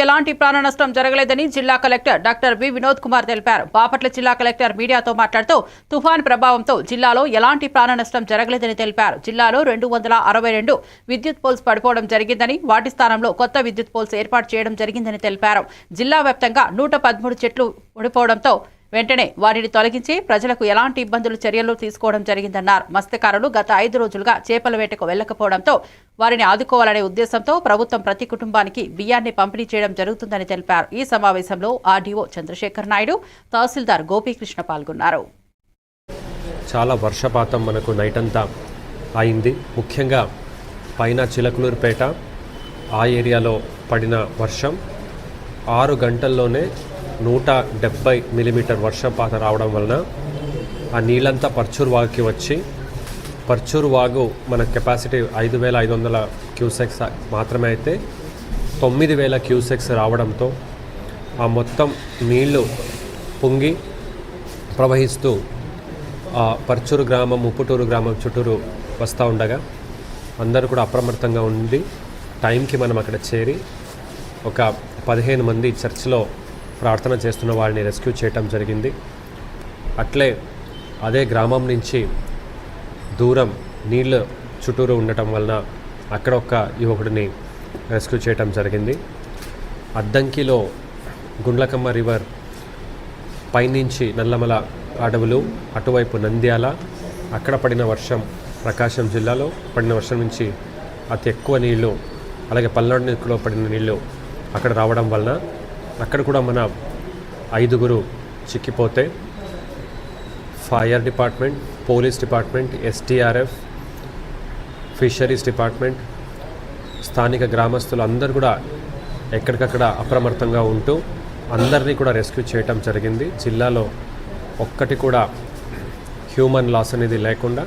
ఎలాంటి ప్రాణ నష్టం జరగలేదని జిల్లా collector doctor B Vinod Kumar తెలిపారు. బాపట్ల జిల్లా కలెక్టర్ మీడియాతో మాట్లాడుతూ తుఫాన్ ప్రభావంతో జిల్లాలో ఎలాంటి ప్రాణ నష్టం జరగలేదని తెలిపారు. జిల్లాలో 262 విద్యుత్ పోల్స్ పడిపోవడం జరిగిందని, వాటి స్థానంలో కొత్త విద్యుత్ పోల్స్ ఏర్పాటు చేయడం జరిగిందని తెలిపారు. జిల్లా వ్యాప్తంగా 113 చెట్లు పడిపోవడంతో వెంటనే వారిని తొలగించి ప్రజలకు ఎలాంటి చర్యలు తీసుకోవడం జరిగిందన్నారు. మత్స్యకారులు గత 5 రోజులుగా చేపల వేటకు వెళ్లకపోవడంతో వారిని ఆదుకోవాలనే ఉద్దేశంతో ప్రభుత్వం ప్రతి కుటుంబానికి బియ్యాన్ని పంపిణీ చేయడం జరుగుతుందని తెలిపారు. ఈ సమావేశంలో ఆర్డీఓ చంద్రశేఖర్ నాయుడు, తహసీల్దార్ గోపీకృష్ణ పాల్గొన్నారు. చాలా వర్షపాతం మనకు నైట్ అంతా అయింది. ముఖ్యంగా పైన చిలకలూరుపేట ఆ ఏరియాలో పడిన వర్షం 6 గంటల్లోనే 170 మిల్లీమీటర్ వర్షపాతం రావడం వలన ఆ నీళ్ళంతా పర్చూరు వాగుకి వచ్చి, పర్చూరు వాగు మన కెపాసిటీ 5,500 క్యూసెక్స్ మాత్రమే అయితే 9,000 క్యూసెక్స్ రావడంతో ఆ మొత్తం నీళ్లు పొంగి ప్రవహిస్తూ పర్చూరు గ్రామం, ముప్పుటూరు గ్రామం చుట్టూరు వస్తూ ఉండగా అందరూ కూడా అప్రమత్తంగా ఉండి టైంకి మనం అక్కడ చేరి ఒక 15 మంది చర్చిలో ప్రార్థన చేస్తున్న వారిని రెస్క్యూ చేయటం జరిగింది. అట్లే అదే గ్రామం నుంచి దూరం నీళ్ళు చుట్టూరు ఉండటం వలన అక్కడ ఒక యువకుడిని రెస్క్యూ చేయటం జరిగింది. అద్దంకిలో గుండ్లకమ్మ రివర్ పైనుంచి నల్లమల అడవులు, అటువైపు నంద్యాల, అక్కడ పడిన వర్షం, ప్రకాశం జిల్లాలో పడిన వర్షం నుంచి అతి ఎక్కువ నీళ్లు, అలాగే పల్నాడులో పడిన నీళ్లు అక్కడ రావడం వలన అక్కడ కూడా మన 5గురు చిక్కిపోతే fire department, police department, STRF, fisheries department, స్థానిక గ్రామస్తులు అందరూ కూడా ఎక్కడికక్కడ అప్రమత్తంగా ఉంటూ అందరినీ కూడా రెస్క్యూ చేయటం జరిగింది. జిల్లాలో ఒక్కటి కూడా హ్యూమన్ లాస్ అనేది లేకుండా